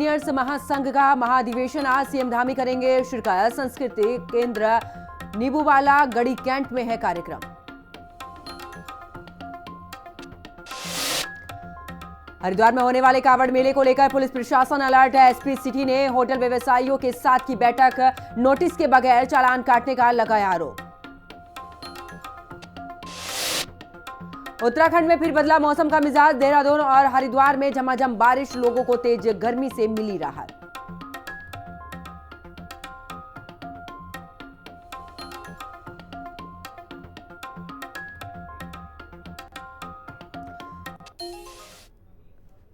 Engineers महासंघ का महाधिवेशन आज सीएम धामी करेंगे शिरकत। संस्कृति केंद्र नीबूवाला गढ़ी कैंट में है कार्यक्रम। हरिद्वार में होने वाले कांवड़ मेले को लेकर पुलिस प्रशासन अलर्ट है। एसपी सिटी ने होटल व्यवसायियों के साथ की बैठक, नोटिस के बगैर चालान काटने का लगाया आरोप। उत्तराखंड में फिर बदला मौसम का मिजाज। देहरादून और हरिद्वार में झमाझम बारिश, लोगों को तेज गर्मी से मिली राहत।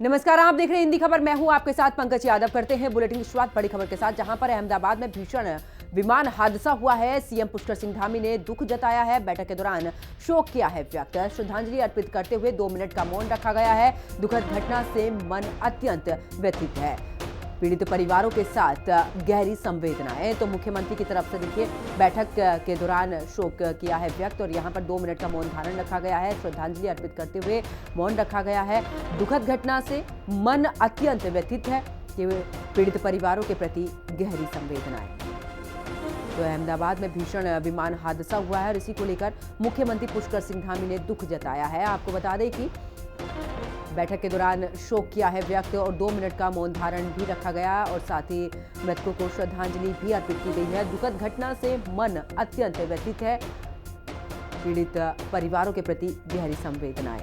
नमस्कार, आप देख रहे हैं हिंदी खबर। मैं हूं आपके साथ पंकज यादव। करते हैं बुलेटिन की शुरुआत बड़ी खबर के साथ, जहां पर अहमदाबाद में भीषण विमान हादसा हुआ है। सीएम पुष्कर सिंह धामी ने दुख जताया है। बैठक के दौरान शोक किया है व्यक्त। श्रद्धांजलि अर्पित करते हुए 2 मिनट का मौन रखा गया है। दुखद घटना से मन अत्यंत व्यथित है। पीड़ित परिवारों के साथ गहरी संवेदनाएं। तो मुख्यमंत्री की तरफ से देखिए बैठक के दौरान शोक किया है व्यक्त और यहां पर 2 मिनट का मौन धारण रखा गया है। श्रद्धांजलि अर्पित करते हुए मौन रखा गया है। दुखद घटना से मन अत्यंत व्यथित है कि पीड़ित परिवारों के प्रति गहरी संवेदनाएं। तो अहमदाबाद में भीषण विमान हादसा हुआ है और इसी को लेकर मुख्यमंत्री पुष्कर सिंह धामी ने दुख जताया है। आपको बता दें कि बैठक के दौरान शोक किया है व्यक्त और 2 मिनट का मौन धारण भी रखा गया और साथ ही मृतकों को श्रद्धांजलि भी अर्पित की गई है। दुखद घटना से मन अत्यंत व्यथित है, पीड़ित परिवारों के प्रति गहरी संवेदनाएं।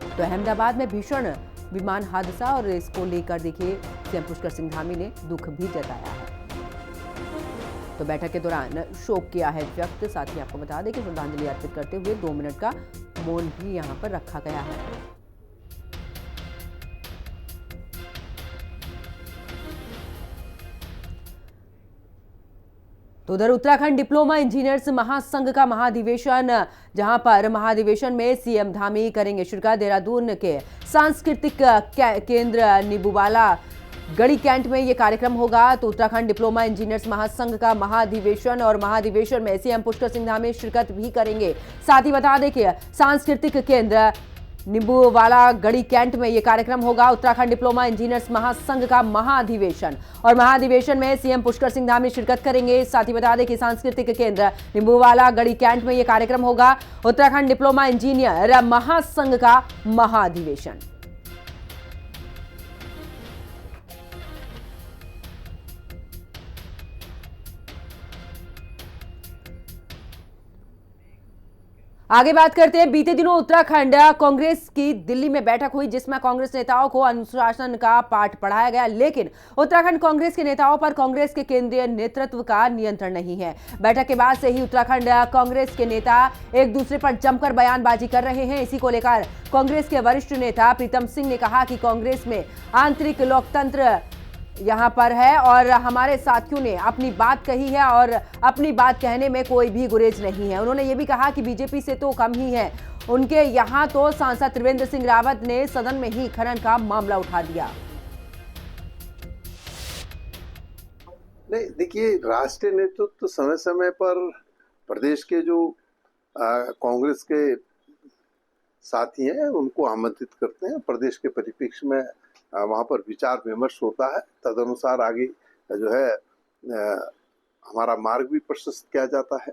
तो अहमदाबाद में भीषण विमान हादसा और इसको लेकर देखिए सीएम पुष्कर सिंह धामी ने दुख भी जताया है। तो बैठक के दौरान शोक किया है व्यक्त। साथ ही आपको बता दें कि श्रद्धांजलि अर्पित करते हुए 2 मिनट का मौन भी यहां पर रखा गया है। तो उधर उत्तराखंड डिप्लोमा इंजीनियर्स महासंघ का महाधिवेशन, जहां पर महाधिवेशन में सीएम धामी करेंगे शिरकत। देहरादून के सांस्कृतिक केंद्र नीबूवाला गढ़ी कैंट में ये कार्यक्रम होगा। तो उत्तराखंड डिप्लोमा इंजीनियर्स महासंघ का महाधिवेशन और महाधिवेशन में सीएम पुष्कर सिंह धामी शिरकत भी करेंगे। साथ ही बता दें कि सांस्कृतिक केंद्र नीबूवाला गढ़ी कैंट में यह कार्यक्रम होगा। उत्तराखंड डिप्लोमा इंजीनियर्स महासंघ का महाधिवेशन और महाधिवेशन में सीएम पुष्कर सिंह धामी शिरकत करेंगे। साथ ही बता दें कि सांस्कृतिक केंद्र नीबूवाला गढ़ी कैंट में यह कार्यक्रम होगा। उत्तराखंड डिप्लोमा इंजीनियर महासंघ का महाधिवेशन। आगे बात करते हैं। बीते दिनों उत्तराखंड कांग्रेस की दिल्ली में बैठक हुई, जिसमें कांग्रेस नेताओं को अनुशासन का पाठ पढ़ाया गया, लेकिन उत्तराखंड कांग्रेस के नेताओं पर कांग्रेस के केंद्रीय नेतृत्व का नियंत्रण नहीं है। बैठक के बाद से ही उत्तराखंड कांग्रेस के नेता एक दूसरे पर जमकर बयानबाजी कर रहे हैं। इसी को लेकर कांग्रेस के वरिष्ठ नेता प्रीतम सिंह ने कहा कि कांग्रेस में आंतरिक लोकतंत्र यहां पर है और हमारे साथियों ने अपनी बात कही है और अपनी बात कहने में कोई भी गुरेज नहीं है। उन्होंने ये भी कहा कि बीजेपी से तो कम ही है। उनके यहां तो सांसद त्रिवेंद्र सिंह रावत ने सदन में ही खनन का मामला उठा दिया। नहीं, देखिए, राष्ट्रीय नेतृत्व समय समय पर प्रदेश के जो कांग्रेस के साथी हैं उनको आमंत्रित करते हैं। प्रदेश के परिप्रेक्ष्य में वहाँ पर विचार विमर्श होता है। तदनुसार आगे जो है हमारा मार्ग भी प्रशस्त किया जाता है।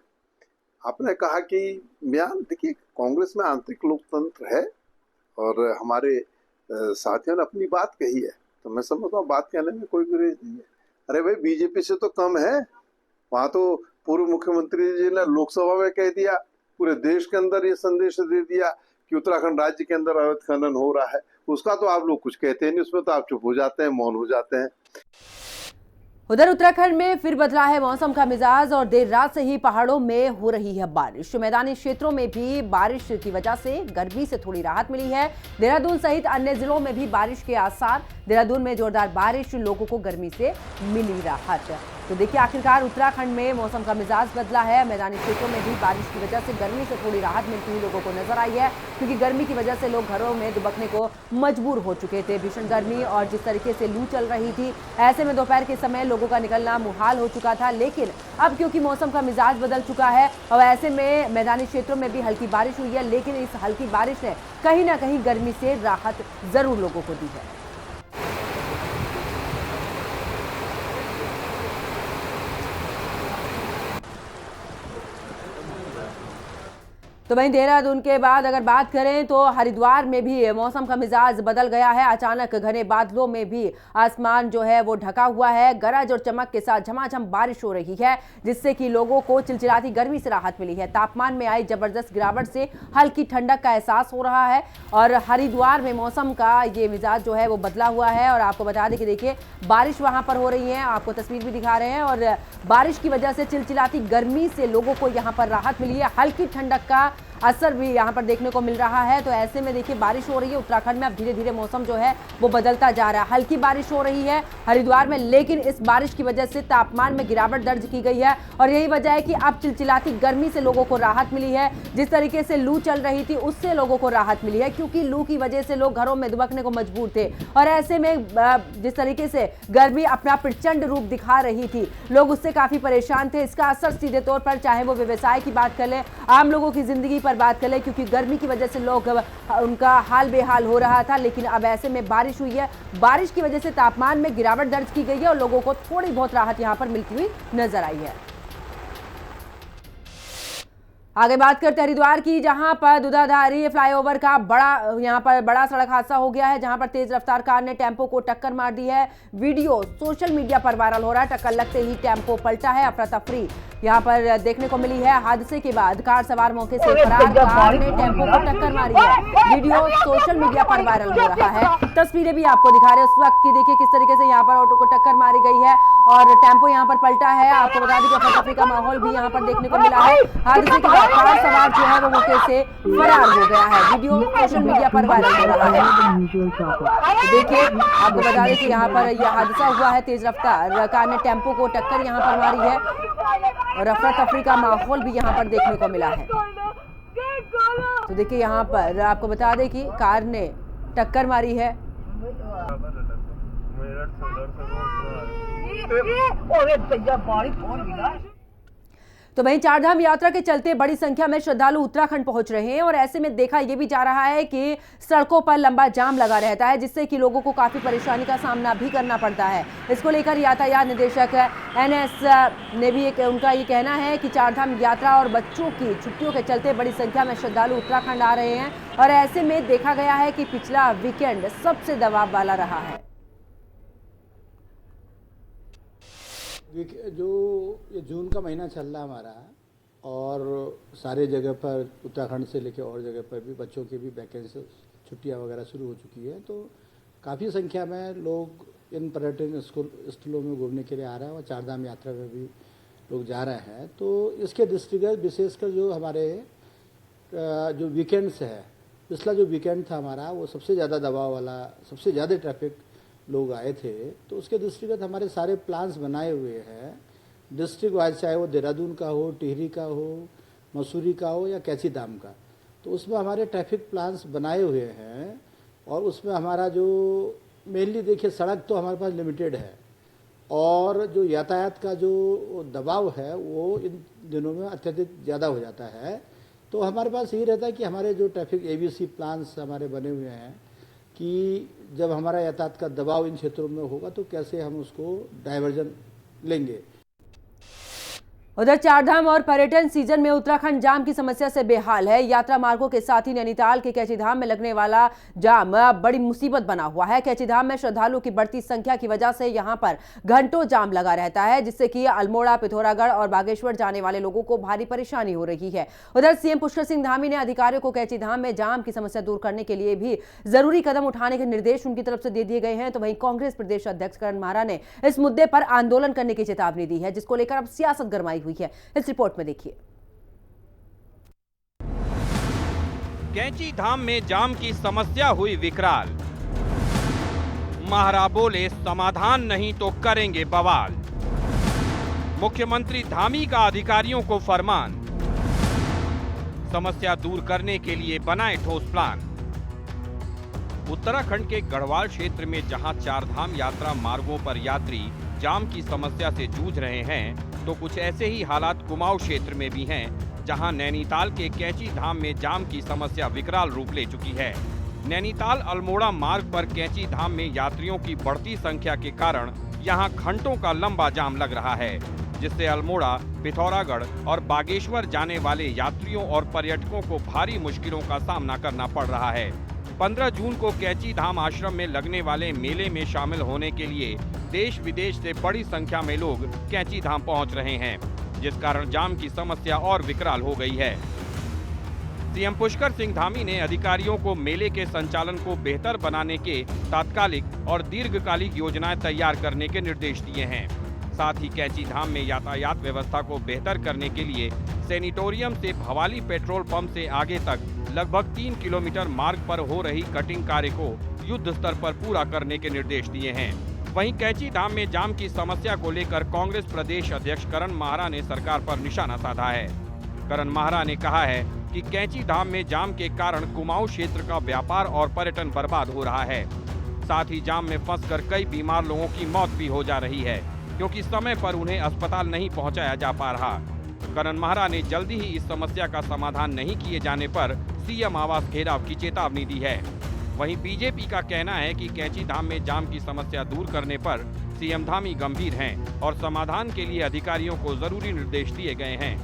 आपने कहा कि बयान, देखिए, कांग्रेस में आंतरिक लोकतंत्र है और हमारे साथियों ने अपनी बात कही है, तो मैं समझता हूँ बात कहने में कोई गुरेज नहीं है। अरे भाई, बीजेपी से तो कम है। वहाँ तो पूर्व मुख्यमंत्री जी ने लोकसभा में कह दिया, पूरे देश के अंदर ये संदेश दे दिया कि उत्तराखंड राज्य के अंदर अवैध खनन हो रहा है। उसका तो आप लोग कुछ कहते नहीं, उसमें तो आप चुप हो जाते हैं, मौन हो जाते हैं। उधर उत्तराखंड में फिर बदला है मौसम का मिजाज और देर रात से ही पहाड़ों में हो रही है बारिश। मैदानी क्षेत्रों में भी बारिश की वजह से गर्मी से थोड़ी राहत मिली है। देहरादून सहित अन्य जिलों में भी बारिश के आसार। देहरादून में जोरदार बारिश, लोगों को गर्मी से मिली राहत। तो देखिए आखिरकार उत्तराखंड में मौसम का मिजाज बदला है। मैदानी क्षेत्रों में भी बारिश की वजह से गर्मी से थोड़ी राहत मिलती हुई लोगों को नजर आई है, क्योंकि गर्मी की वजह से लोग घरों में दुबकने को मजबूर हो चुके थे। भीषण गर्मी और जिस तरीके से लू चल रही थी, ऐसे में दोपहर के समय लोगों का निकलना मुहाल हो चुका था। लेकिन अब क्योंकि मौसम का मिजाज बदल चुका है और ऐसे में मैदानी क्षेत्रों में भी हल्की बारिश हुई है, लेकिन इस हल्की बारिश ने कहीं ना कहीं गर्मी से राहत जरूर लोगों को दी है। तो वहीं देहरादून के बाद अगर बात करें तो हरिद्वार में भी मौसम का मिजाज बदल गया है। अचानक घने बादलों में भी आसमान जो है वो ढका हुआ है। गरज और चमक के साथ झमाझम बारिश हो रही है, जिससे कि लोगों को चिलचिलाती गर्मी से राहत मिली है। तापमान में आई जबरदस्त गिरावट से हल्की ठंडक का एहसास हो रहा है और हरिद्वार में मौसम का ये मिजाज जो है वो बदला हुआ है। और आपको बता दें कि देखिए बारिश वहां पर हो रही है, आपको तस्वीर भी दिखा रहे हैं, और बारिश की वजह से चिलचिलाती गर्मी से लोगों को यहाँ पर राहत मिली है। हल्की ठंडक का असर भी यहाँ पर देखने को मिल रहा है। तो ऐसे में देखिए बारिश हो रही है उत्तराखंड में, अब धीरे धीरे मौसम जो है वो बदलता जा रहा है। हल्की बारिश हो रही है हरिद्वार में, लेकिन इस बारिश की वजह से तापमान में गिरावट दर्ज की गई है और यही वजह है कि अब चिलचिलाती गर्मी से लोगों को राहत मिली है। जिस तरीके से लू चल रही थी उससे लोगों को राहत मिली है, क्योंकि लू की वजह से लोग घरों में दुबकने को मजबूर थे और ऐसे में जिस तरीके से गर्मी अपना प्रचंड रूप दिखा रही थी, लोग उससे काफी परेशान थे। इसका असर सीधे तौर पर चाहे वो व्यवसाय की बात कर ले, आम लोगों की जिंदगी पर बात कर ले, क्योंकि गर्मी की वजह से लोग उनका हाल बेहाल हो रहा था। लेकिन अब ऐसे में बारिश हुई है, बारिश की वजह से तापमान में गिरावट दर्ज की गई है और लोगों को थोड़ी बहुत राहत यहां पर मिलती हुई नजर आई है। आगे बात करते हैं हरिद्वार की, जहां पर दुधाधारी फ्लाईओवर का बड़ा सड़क हादसा हो गया है, जहां पर तेज रफ्तार कार ने टेम्पो को टक्कर मार दी है। वीडियो सोशल मीडिया पर वायरल हो रहा है। टक्कर लगते ही टेम्पो पलटा है। अफरा तफरी यहां पर देखने को मिली है। हादसे के बाद कार सवार मौके से फरार, कार ने टेम्पो को टक्कर मारी है। वीडियो सोशल मीडिया पर वायरल हो रहा है। तस्वीरें भी आपको दिखा रहे हैं उस वक्त की, देखिए किस तरीके से यहाँ पर ऑटो को टक्कर मारी गई है और टेम्पो यहाँ पर पलटा है। आपको बता दें कि अफरा तफरी का माहौल भी यहाँ पर देखने को मिला है। हादसे के बाद कार सवार जो है वो मौके से फरार हो गया है। वीडियो सोशल मीडिया पर वायरल हो रहा है। तो देखिए आपको बता दें कि यहाँ पर यह हादसा हुआ है। तेज रफ्तार कार ने टेम्पो को टक्कर यहाँ पर मारी है और अफरा तफरी का माहौल भी यहाँ पर देखने को मिला है। तो देखिए यहाँ पर आपको बता दें कि कार ने टक्कर मारी है। तो वहीं चारधाम यात्रा के चलते बड़ी संख्या में श्रद्धालु उत्तराखंड पहुंच रहे हैं और ऐसे में देखा यह भी जा रहा है कि सड़कों पर लंबा जाम लगा रहता है, जिससे कि लोगों को काफी परेशानी का सामना भी करना पड़ता है। इसको लेकर यातायात निदेशक एनएस ने भी उनका ये कहना है कि चारधाम यात्रा और बच्चों की छुट्टियों के चलते बड़ी संख्या में श्रद्धालु उत्तराखंड आ रहे हैं और ऐसे में देखा गया है कि पिछला वीकेंड सबसे दबाव वाला रहा है। जो ये जून का महीना चल रहा है हमारा और सारे जगह पर उत्तराखंड से लेकर और जगह पर भी बच्चों की भी वैकेंसी छुट्टियां वगैरह शुरू हो चुकी है, तो काफ़ी संख्या में लोग इन पर्यटन स्थलों में घूमने के लिए आ रहे हैं और चारधाम यात्रा में भी लोग जा रहे हैं। तो इसके दृष्टिगत विशेषकर जो हमारे जो वीकेंड्स है, पिछला जो वीकेंड था हमारा वो सबसे ज़्यादा दबाव वाला, सबसे ज़्यादा ट्रैफिक लोग आए थे। तो उसके दृष्टिगत हमारे सारे प्लान्स बनाए हुए हैं डिस्ट्रिक्ट वाइज, चाहे वो देहरादून का हो, टिहरी का हो, मसूरी का हो या कैची धाम का। तो उसमें हमारे ट्रैफिक प्लान्स बनाए हुए हैं और उसमें हमारा जो मेनली देखिए सड़क तो हमारे पास लिमिटेड है और जो यातायात का जो दबाव है वो इन दिनों में अत्यधिक ज़्यादा हो जाता है। तो हमारे पास यही रहता है कि हमारे जो ट्रैफिक ABC प्लान्स हमारे बने हुए हैं कि जब हमारा यातायात का दबाव इन क्षेत्रों में होगा तो कैसे हम उसको डाइवर्जन लेंगे। उधर चारधाम और पर्यटन सीजन में उत्तराखंड जाम की समस्या से बेहाल है। यात्रा मार्गों के साथ ही नैनीताल के कैची धाम में लगने वाला जाम बड़ी मुसीबत बना हुआ है। कैची धाम में श्रद्धालुओं की बढ़ती संख्या की वजह से यहां पर घंटों जाम लगा रहता है, जिससे कि अल्मोड़ा, पिथौरागढ़ और बागेश्वर जाने वाले लोगों को भारी परेशानी हो रही है। उधर सीएम पुष्कर सिंह धामी ने अधिकारियों को कैची धाम में जाम की समस्या दूर करने के लिए भी जरूरी कदम उठाने के निर्देश उनकी तरफ से दे दिए गए हैं। तो वहीं कांग्रेस प्रदेश अध्यक्ष करण मारा ने इस मुद्दे पर आंदोलन करने की चेतावनी दी है, जिसको लेकर अब सियासत गरमाई हुई है। इस रिपोर्ट में देखिए। कैंची धाम में जाम की समस्या हुई विकराल, महारा बोले समाधान नहीं तो करेंगे बवाल। मुख्यमंत्री धामी का अधिकारियों को फरमान, समस्या दूर करने के लिए बनाए ठोस प्लान। उत्तराखंड के गढ़वाल क्षेत्र में जहां चारधाम यात्रा मार्गों पर यात्री जाम की समस्या से जूझ रहे हैं, तो कुछ ऐसे ही हालात कुमाऊं क्षेत्र में भी हैं, जहां नैनीताल के कैची धाम में जाम की समस्या विकराल रूप ले चुकी है। नैनीताल अल्मोड़ा मार्ग पर कैची धाम में यात्रियों की बढ़ती संख्या के कारण यहां घंटों का लंबा जाम लग रहा है। जिससे अल्मोड़ा, पिथौरागढ़ और बागेश्वर जाने वाले यात्रियों और पर्यटकों को भारी मुश्किलों का सामना करना पड़ रहा है। 15 जून को कैची धाम आश्रम में लगने वाले मेले में शामिल होने के लिए देश विदेश से बड़ी संख्या में लोग कैची धाम पहुंच रहे हैं, जिस कारण जाम की समस्या और विकराल हो गई है। सीएम पुष्कर सिंह धामी ने अधिकारियों को मेले के संचालन को बेहतर बनाने के तात्कालिक और दीर्घकालिक योजनाएं तैयार करने के निर्देश दिए हैं। साथ ही कैची धाम में यातायात व्यवस्था को बेहतर करने के लिए सैनिटोरियम से भवाली पेट्रोल पंप से आगे तक लगभग 3 किलोमीटर मार्ग पर हो रही कटिंग कार्य को युद्ध स्तर पर पूरा करने के निर्देश दिए हैं। वहीं कैची धाम में जाम की समस्या को लेकर कांग्रेस प्रदेश अध्यक्ष करण माहरा ने सरकार पर निशाना साधा है। करण माहरा ने कहा है कि कैची धाम में जाम के कारण कुमाऊं क्षेत्र का व्यापार और पर्यटन बर्बाद हो रहा है। साथ ही जाम में फंसकर कई बीमार लोगों की मौत भी हो जा रही है, क्योंकि समय पर उन्हें अस्पताल नहीं पहुंचाया जा पा रहा। करण माहरा ने जल्दी ही इस समस्या का समाधान नहीं किए जाने पर सीएम आवास घेराव की चेतावनी दी है। वहीं बीजेपी का कहना है कि कैची धाम में जाम की समस्या दूर करने पर सीएम धामी गंभीर हैं और समाधान के लिए अधिकारियों को जरूरी निर्देश दिए गए हैं।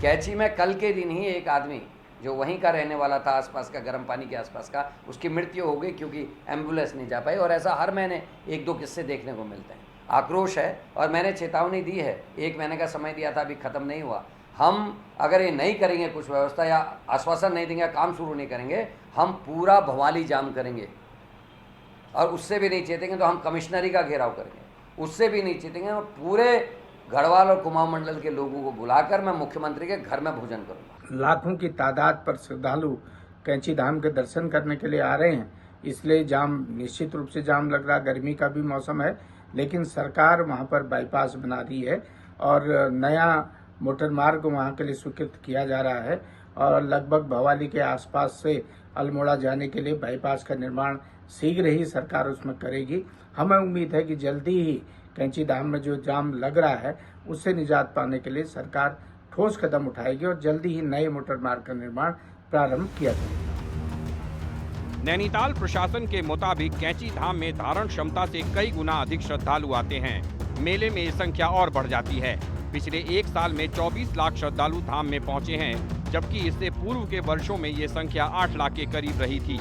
कैची में कल के दिन ही एक आदमी जो वहीं का रहने वाला था, आसपास का, गर्म पानी के आसपास का, उसकी मृत्यु हो गई क्योंकि एम्बुलेंस नहीं जा पाई। और ऐसा हर महीने 1-2 किस्से देखने को मिलते हैं। आक्रोश है और मैंने चेतावनी दी है, 1 महीने का समय दिया था, अभी ख़त्म नहीं हुआ। हम अगर ये नहीं करेंगे कुछ व्यवस्था या आश्वासन नहीं देंगे, काम शुरू नहीं करेंगे, हम पूरा भवाली जाम करेंगे। और उससे भी नहीं चेतेंगे तो हम कमिश्नरी का घेराव करेंगे। उससे भी नहीं चेतेंगे तो पूरे गढ़वाल और कुमाऊं मंडल के लोगों को बुलाकर मैं मुख्यमंत्री के घर में भोजन करूंगा। लाखों की तादाद पर श्रद्धालु कैची धाम के दर्शन करने के लिए आ रहे हैं, इसलिए जाम निश्चित रूप से जाम लग रहा। गर्मी का भी मौसम है, लेकिन सरकार वहां पर बाईपास बना रही है और नया मोटर मार्ग वहां के लिए स्वीकृत किया जा रहा है और लगभग भवाली के आसपास से अल्मोड़ा जाने के लिए बाईपास का निर्माण शीघ्र ही सरकार उसमें करेगी। हमें उम्मीद है कि जल्दी ही कैची धाम में जो जाम लग रहा है उससे निजात पाने के लिए सरकार ठोस कदम उठाएगी और जल्दी ही नए मोटर मार्ग का निर्माण प्रारंभ किया जाएगा। नैनीताल प्रशासन के मुताबिक कैची धाम में धारण क्षमता से कई गुना अधिक श्रद्धालु आते हैं। मेले में ये संख्या और बढ़ जाती है। पिछले 1 साल में 24 लाख श्रद्धालु धाम में पहुंचे हैं, जबकि इससे पूर्व के वर्षों में ये संख्या 8 लाख के करीब रही थी।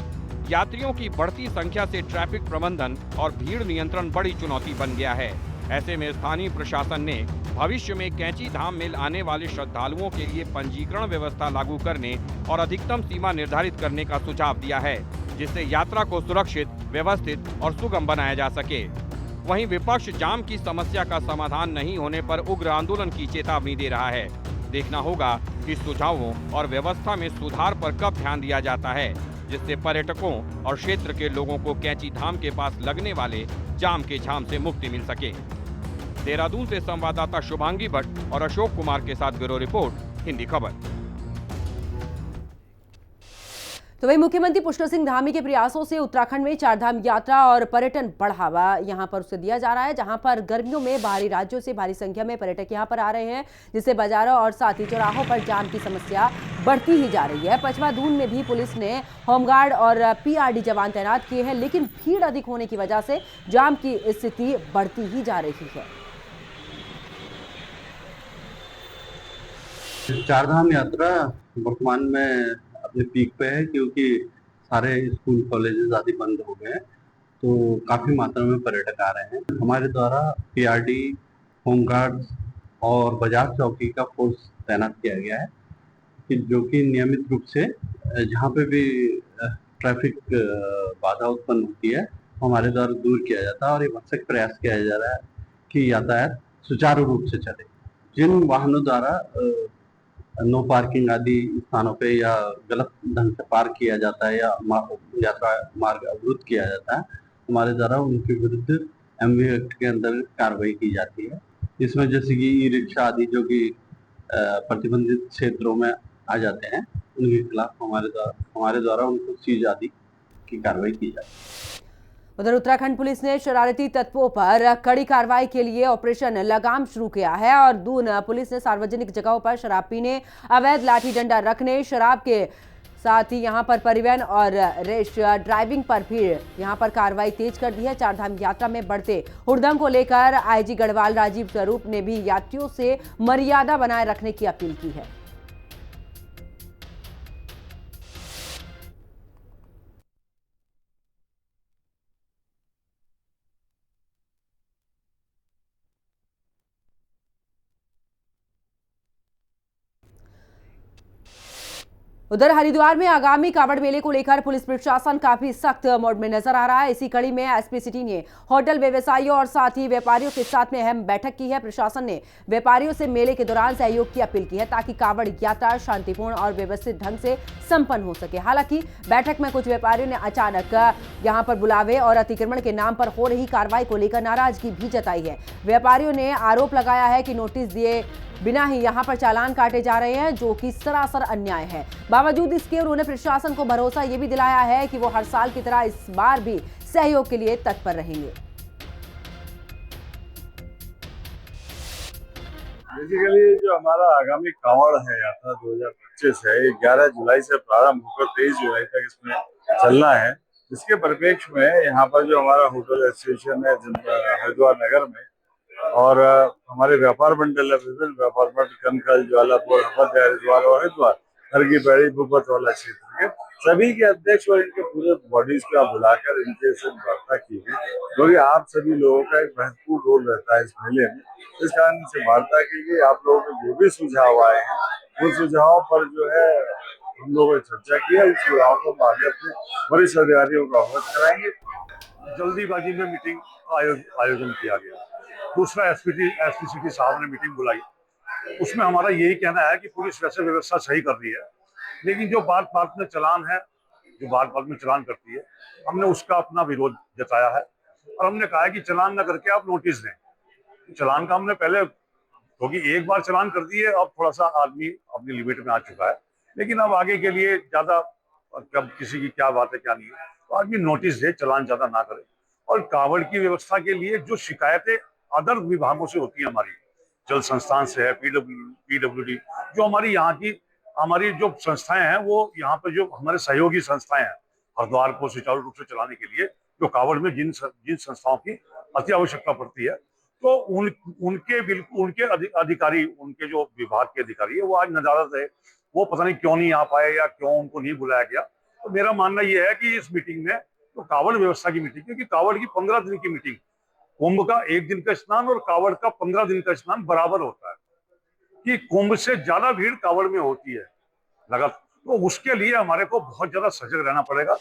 यात्रियों की बढ़ती संख्या से ट्रैफिक प्रबंधन और भीड़ नियंत्रण बड़ी चुनौती बन गया है। ऐसे में स्थानीय प्रशासन ने भविष्य में कैची धाम में आने वाले श्रद्धालुओं के लिए पंजीकरण व्यवस्था लागू करने और अधिकतम सीमा निर्धारित करने का सुझाव दिया है, जिससे यात्रा को सुरक्षित, व्यवस्थित और सुगम बनाया जा सके। वहीं विपक्ष जाम की समस्या का समाधान नहीं होने पर उग्र आंदोलन की चेतावनी दे रहा है। देखना होगा कि सुझावों और व्यवस्था में सुधार पर कब ध्यान दिया जाता है, जिससे पर्यटकों और क्षेत्र के लोगों को कैची धाम के पास लगने वाले जाम के झाम से मुक्ति मिल सके। देहरादून से संवाददाता शुभांगी भट्ट और अशोक कुमार के साथ ब्यूरो रिपोर्ट, हिंदी खबर। तो वही मुख्यमंत्री पुष्कर सिंह धामी के प्रयासों से उत्तराखंड में चारधाम यात्रा और पर्यटन बढ़ावा यहां पर उसे दिया जा रहा है, जहां पर गर्मियों में बाहरी राज्यों से भारी संख्या में पर्यटक यहां पर आ रहे हैं, जिससे बाजारों और साथ ही चौराहों पर जाम की समस्या बढ़ती ही जा रही है। पचवा दून में भी पुलिस ने होमगार्ड और पीआरडी जवान तैनात किए हैं, लेकिन भीड़ अधिक होने की वजह से जाम की स्थिति बढ़ती ही जा रही है। चारधाम यात्रा वर्तमान में अपने पीक पे है, क्योंकि सारे स्कूल कॉलेजेस आदि बंद हो गए हैं, तो काफ़ी मात्रा में पर्यटक आ रहे हैं। हमारे द्वारा पीआरडी, होमगार्ड्स और बाजार चौकी का फोर्स तैनात किया गया है, कि जो कि नियमित रूप से जहाँ पे भी ट्रैफिक बाधा उत्पन्न होती है हमारे द्वारा दूर किया जाता है और ये भरसक प्रयास किया जा रहा है कि यातायात सुचारू रूप से चले। जिन वाहनों द्वारा नो पार्किंग आदि स्थानों पे या गलत ढंग से पार्क किया जाता है या यात्रा मार्ग अवरुद्ध किया जाता है, हमारे द्वारा उनके विरुद्ध एमवी एक्ट के अंतर्गत कार्रवाई की जाती है। इसमें जैसे कि ई रिक्शा आदि जो कि प्रतिबंधित क्षेत्रों में आ जाते हैं, उनके खिलाफ हमारे द्वारा उनको सीज आदि की कार्रवाई की जाती है। उधर उत्तराखंड पुलिस ने शरारती तत्वों पर कड़ी कार्रवाई के लिए ऑपरेशन लगाम शुरू किया है और दून पुलिस ने सार्वजनिक जगहों पर शराब पीने, अवैध लाठी डंडा रखने, शराब के साथ ही यहां पर परिवहन और रेश ड्राइविंग पर भी यहां पर कार्रवाई तेज कर दी है। चारधाम यात्रा में बढ़ते हुड़दंग को लेकर आईजी गढ़वाल राजीव स्वरूप ने भी यात्रियों से मर्यादा बनाए रखने की अपील की है। उधर हरिद्वार में आगामी कावड़ मेले को लेकर पुलिस प्रशासन काफी सख्त मोड में नजर आ रहा है। इसी कड़ी में एसपी सिटी ने होटल व्यवसायियों और साथ ही व्यापारियों के साथ में अहम बैठक की है। प्रशासन ने व्यापारियों से मेले के दौरान सहयोग की अपील की है ताकि कावड़ यात्रा शांतिपूर्ण और व्यवस्थित ढंग से संपन्न हो सके। हालांकि बैठक में कुछ व्यापारियों ने अचानक यहां पर बुलावे और अतिक्रमण के नाम पर हो रही कार्रवाई को लेकर नाराजगी भी जताई है। व्यापारियों ने आरोप लगाया है कि नोटिस दिए बिना ही यहां पर चालान काटे जा रहे हैं, जो कि सरासर अन्याय है। बावजूद इसके उन्होंने प्रशासन को भरोसा यह भी दिलाया है कि वो हर साल की तरह इस बार भी सहयोग के लिए तत्पर रहेंगे। बेसिकली जो हमारा आगामी कांवड़ है यात्रा 2025 है, ये 11 जुलाई से प्रारंभ होकर 23 जुलाई तक इसमें चलना है। इसके परिप्रेक्ष्य में यहाँ पर जो हमारा होटल एसोसिएशन है हरिद्वार नगर में और हमारे व्यापार मंडल है, विभिन्न व्यापार मंडल कनखल, ज्वालापुर, हरिद्वार और हरिद्वार, हरकी पैड़ी, भूपत वाला क्षेत्र के सभी के अध्यक्ष और इनके पूरे बॉडीज को बुलाकर इनके से वार्ता की गई, क्योंकि आप सभी लोगों का एक महत्वपूर्ण रोल रहता है इस मेले में। इस कारण से वार्ता की गई। आप लोगों के जो भी सुझाव आए हैं उन सुझावों पर जो है हम लोगों ने चर्चा किया। उन सुझावों को आगे अपने वरिष्ठ अधिकारियों को अवगत कराएंगे। जल्दीबाजी में मीटिंग आयोजन किया गया। दूसरा एसपी सिटी साहब ने मीटिंग बुलाई, उसमें हमारा यही कहना है कि पुलिस वैसे व्यवस्था सही कर रही है, लेकिन जो बात बात में चालान है, जो बात बात में चालान करती है, हमने उसका अपना विरोध जताया है और हमने कहा है कि चालान न करके आप नोटिस दें। चालान का हमने पहले, क्योंकि एक बार चालान कर दिए, अब थोड़ा सा आदमी अपनी लिमिट में आ चुका है, लेकिन अब आगे के लिए ज्यादा कब किसी की क्या बात है क्या नहीं है, तो आदमी नोटिस दे, चालान ज्यादा ना करे। और कांवड़ की व्यवस्था के लिए जो शिकायतें अदर विभागों से होती है, हमारी जल संस्थान से है, पीडब्ल्यूडी, जो हमारी यहाँ की हमारी जो संस्थाएं हैं, वो यहाँ पर जो हमारे सहयोगी संस्थाएं हैं हरिद्वार को सुचारू रूप से चलाने के लिए, जो कांवड़ में जिन संस्थाओं की अति आवश्यकता पड़ती है, तो उनके अधिकारी, उनके जो विभाग के अधिकारी है, वो आज नदारद है, वो पता नहीं क्यों नहीं आ पाए या क्यों उनको नहीं बुलाया गया। तो मेरा मानना यह है कि इस मीटिंग में तो कांवड़ व्यवस्था की मीटिंग, क्योंकि कांवड़ की 15 दिन की मीटिंग, कुंभ का 1 दिन का स्नान और कांवड़ का 15 दिन का स्नान बराबर होता है, कि कुंभ से ज्यादा भीड़ कांवड़ में होती है लगातार, तो उसके लिए हमारे को बहुत ज्यादा सजग रहना पड़ेगा।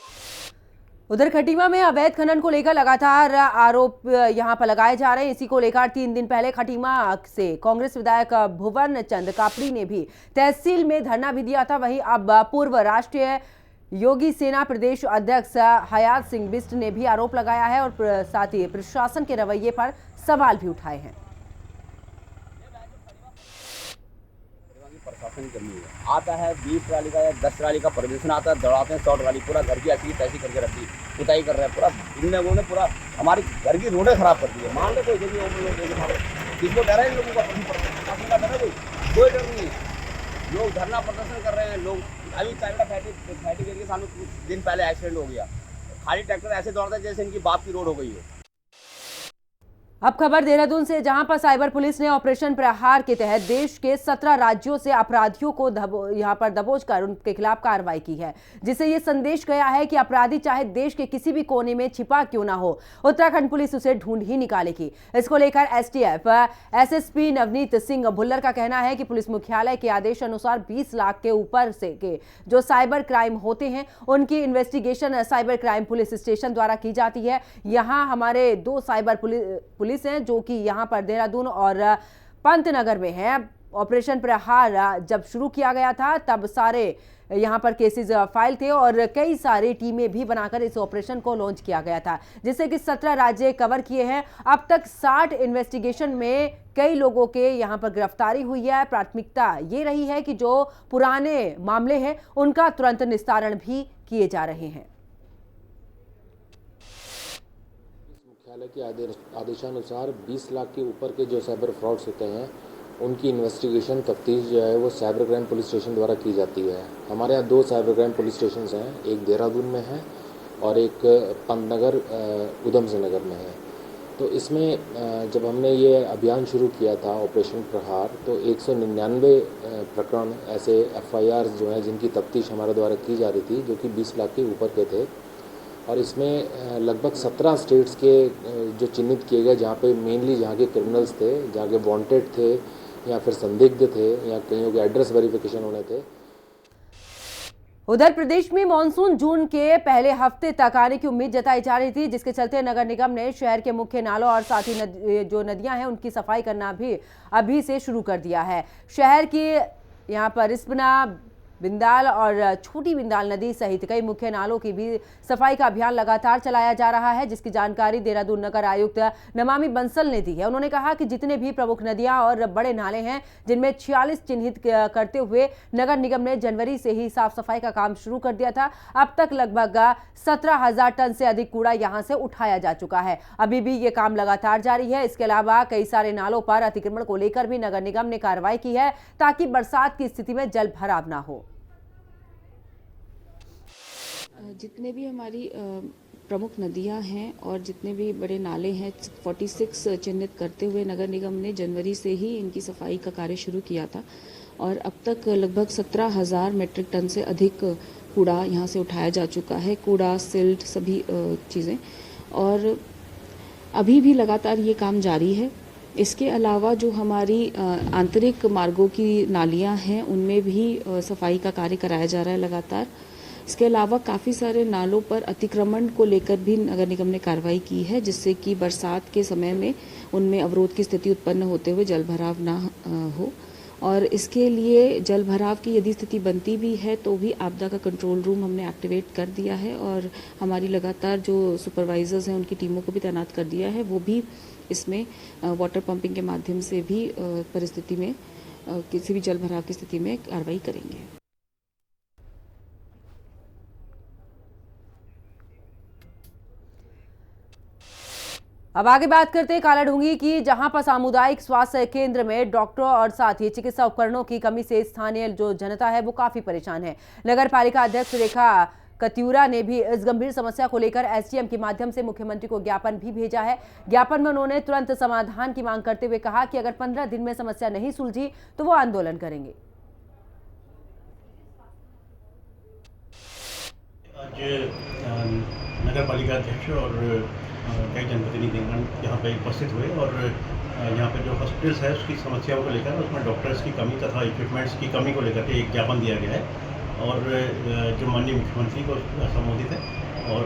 उधर खटीमा में अवैध खनन को लेकर लगातार आरोप यहां पर लगाए जा रहे हैं। इसी को लेकर 3 दिन पहले खटीमा से कांग्रेस विधायक भुवन चंद कापड़ी ने भी तहसील में धरना भी दिया था। वहीं अब पूर्व राष्ट्रीय योगी सेना प्रदेश अध्यक्ष हयात सिंह बिष्ट ने भी आरोप लगाया है और साथ ही प्रशासन के रवैये पर सवाल भी उठाए हैं। प्रशासन करनी है, आता है 20 ट्राली का या 10 ट्राली का प्रदर्शन आता है, दौड़ाते हैं 100 ट्राली, पूरा घर की ऐसी तैसी करके रख दी, पुताई कर रहे हैं, पूरा इन लोगों ने पूरा हमारी घर की रोडें खराब कर दी है। मान लो कोई किसको डर है, इन लोगों का प्रशासन का डर है, कोई डर नहीं है। लोग धरना प्रदर्शन कर रहे हैं, लोग अभी टाइम फैटी करके सामने कुछ दिन पहले एक्सीडेंट हो गया, खाली ट्रैक्टर ऐसे दौड़ता है जैसे इनकी बाप की रोड हो गई है। अब खबर देहरादून से, जहां पर साइबर पुलिस ने ऑपरेशन प्रहार के तहत देश के 17 राज्यों से अपराधियों को यहां पर दबोच कर उनके खिलाफ कार्रवाई की है, जिससे यह संदेश गया है कि अपराधी चाहे देश के किसी भी कोने में छिपा क्यों ना हो, उत्तराखंड पुलिस उसे ढूंढ ही निकालेगी। इसको लेकर एसटीएफ एसएसपी नवनीत सिंह भुल्लर का कहना है कि पुलिस मुख्यालय के आदेश अनुसार 20 लाख के ऊपर से के जो साइबर क्राइम होते हैं उनकी investigation cyber crime police station द्वारा की जाती है। यहाँ हमारे 2 साइबर पुलिस हैं जो कि यहां पर देहरादून और पंतनगर में है। ऑपरेशन प्रहार जब शुरू किया गया था तब सारे यहां पर केसेस फाइल थे और कई सारी टीमें भी बनाकर इस ऑपरेशन को लॉन्च किया गया था, जिससे कि 17 राज्य कवर किए हैं। अब तक 60 इन्वेस्टिगेशन में कई लोगों के यहां पर गिरफ्तारी हुई है। प्राथमिकता ये रही है कि जो पुराने मामले हैं उनका तुरंत निस्तारण भी किए जा रहे हैं। मुख्यालय के आदेशानुसार 20 लाख के ऊपर के जो साइबर फ्रॉड्स होते हैं उनकी इन्वेस्टिगेशन तफ्तीश जो है वो साइबर क्राइम पुलिस स्टेशन द्वारा की जाती है। हमारे यहाँ 2 साइबर क्राइम पुलिस स्टेशन हैं, एक देहरादून में है और एक पंतनगर उधम सिंह नगर में है। तो इसमें जब हमने ये अभियान शुरू किया था ऑपरेशन प्रहार, तो 199 प्रकरण ऐसे FIR जो हैं जिनकी तफ्तीश हमारे द्वारा की जा रही थी, जो कि 20 लाख के ऊपर के थे। और इसमें लगभग 17 स्टेट्स के जो चिन्हित किए गए, जहाँ पे मेनली जहाँ के क्रिमिनल्स थे, जहाँ के वांटेड थे या फिर संदिग्ध थे या कईयों के एड्रेस वेरिफिकेशन होने थे। उधर प्रदेश में मानसून जून के पहले हफ्ते तक आने की उम्मीद जताई जा रही थी, जिसके चलते नगर निगम ने शहर के मुख्य नालों और साथ ही जो नदियां हैं उनकी सफाई करना भी अभी से शुरू कर दिया है। शहर की यहां पर रिस्पना, बिंदाल और छोटी बिंदाल नदी सहित कई मुख्य नालों की भी सफाई का अभियान लगातार चलाया जा रहा है, जिसकी जानकारी देहरादून नगर आयुक्त नमामि बंसल ने दी है। उन्होंने कहा कि जितने भी प्रमुख नदियां और बड़े नाले हैं, जिनमें 46 चिन्हित करते हुए नगर निगम ने जनवरी से ही साफ सफाई का काम शुरू कर दिया था। अब तक लगभग 17,000 टन से अधिक कूड़ा यहां से उठाया जा चुका है। अभी भी ये काम लगातार जारी है। इसके अलावा कई सारे नालों पर अतिक्रमण को लेकर भी नगर निगम ने कार्रवाई की है, ताकि बरसात की स्थिति में जल भराव ना हो। जितने भी हमारी प्रमुख नदियां हैं और जितने भी बड़े नाले हैं, 46 चिन्हित करते हुए नगर निगम ने जनवरी से ही इनकी सफाई का कार्य शुरू किया था और अब तक लगभग 17,000 मीट्रिक टन से अधिक कूड़ा यहां से उठाया जा चुका है। कूड़ा, सिल्ट, सभी चीज़ें, और अभी भी लगातार ये काम जारी है। इसके अलावा जो हमारी आंतरिक मार्गों की नालियां हैं, उनमें भी सफाई का कार्य कराया जा रहा है लगातार। इसके अलावा काफ़ी सारे नालों पर अतिक्रमण को लेकर भी नगर निगम ने कार्रवाई की है, जिससे कि बरसात के समय में उनमें अवरोध की स्थिति उत्पन्न होते हुए जल भराव ना हो। और इसके लिए जल भराव की यदि स्थिति बनती भी है तो भी आपदा का कंट्रोल रूम हमने एक्टिवेट कर दिया है और हमारी लगातार जो सुपरवाइजर्स हैं उनकी टीमों को भी तैनात कर दिया है। वो भी इसमें वाटर पंपिंग के माध्यम से भी परिस्थिति में किसी भी जल भराव की स्थिति में कार्रवाई करेंगे। अब आगे बात करते हैं कालाढूंगी की, जहां पर सामुदायिक स्वास्थ्य केंद्र में डॉक्टरों और साथ ही चिकित्सा उपकरणों की कमी से स्थानीय जो जनता है वो काफी परेशान है। नगर पालिका अध्यक्ष रेखा कत्यूरा ने भी इस गंभीर समस्या को लेकर SDM के माध्यम से मुख्यमंत्री को ज्ञापन भी भेजा है। ज्ञापन में उन्होंने तुरंत समाधान की मांग करते हुए कहा कि अगर 15 दिन में समस्या नहीं सुलझी तो वो आंदोलन करेंगे। आज नगर पालिका अध्यक्ष और कई जनप्रतिनिधिगण यहाँ पे उपस्थित हुए और यहाँ पे जो हॉस्पिटल्स है उसकी समस्याओं को लेकर, उसमें डॉक्टर्स की कमी तथा इक्विपमेंट्स की कमी को लेकर के एक ज्ञापन दिया गया है और जो माननीय मुख्यमंत्री को संबोधित है और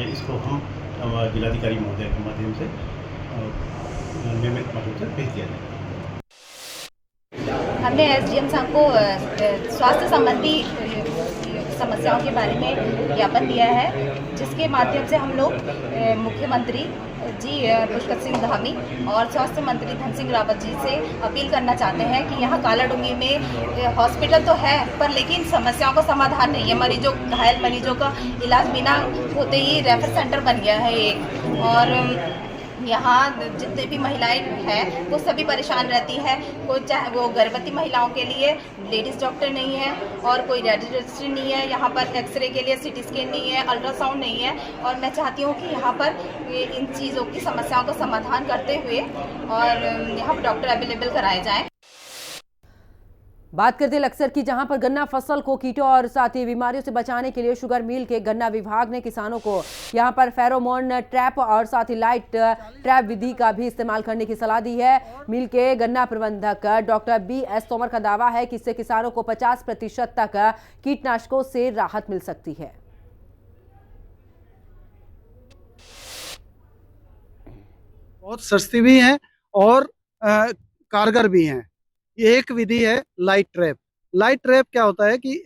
इसको हम जिलाधिकारी महोदय के माध्यम से नियमित माध्यम से भेज दिया जाए। हमने SDM साहब को स्वास्थ्य संबंधी समस्याओं के बारे में ज्ञापन दिया है, जिसके माध्यम से हम लोग मुख्यमंत्री जी पुष्कर सिंह धामी और स्वास्थ्य मंत्री धन सिंह रावत जी से अपील करना चाहते हैं कि यहाँ कालाढूंगी में हॉस्पिटल तो है पर लेकिन समस्याओं का समाधान नहीं है। मरीजों, घायल मरीजों का इलाज बिना होते ही रेफर सेंटर बन गया है एक, और यहाँ जितने भी महिलाएं हैं वो सभी परेशान रहती हैं। कोई चाहे वो गर्भवती महिलाओं के लिए लेडीज़ डॉक्टर नहीं है और कोई रजिस्ट्री नहीं है, यहाँ पर एक्सरे के लिए CT स्कैन नहीं है, अल्ट्रासाउंड नहीं है। और मैं चाहती हूँ कि यहाँ पर इन चीज़ों की समस्याओं का समाधान करते हुए और यहाँ पर डॉक्टर अवेलेबल कराए जाएँ। बात करते हैं लक्सर की, जहां पर गन्ना फसल को कीटों और साथ ही बीमारियों से बचाने के लिए शुगर मिल के गन्ना विभाग ने किसानों को यहां पर फेरोमोन ट्रैप और साथ ही लाइट ट्रैप विधि का भी इस्तेमाल करने की सलाह दी है। मिल के गन्ना प्रबंधक डॉक्टर BS तोमर का दावा है कि इससे किसानों को 50% तक कीटनाशकों से राहत मिल सकती है। बहुत सस्ती भी है और कारगर भी है। एक विधि है लाइट ट्रैप। लाइट ट्रैप क्या होता है कि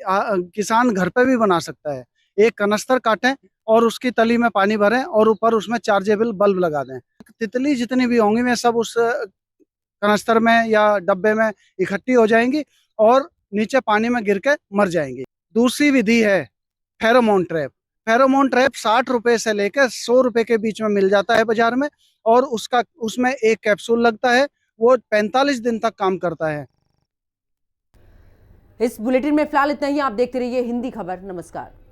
किसान घर पे भी बना सकता है। एक कनस्तर काटें और उसकी तली में पानी भरें और ऊपर उसमें चार्जेबल बल्ब लगा दें। तितली जितनी भी होंगी वे सब उस कनस्तर में या डब्बे में इकट्ठी हो जाएंगी और नीचे पानी में गिर के मर जाएंगी। दूसरी विधि है फेरोमोन ट्रैप। फेरोमोन ट्रैप 60 रुपए से लेकर 100 रुपए के बीच में मिल जाता है बाजार में और उसमें एक कैप्सूल लगता है। वो 45 दिन तक काम करता है। इस बुलेटिन में फिलहाल इतना ही। आप देखते रहिए हिंदी खबर। नमस्कार।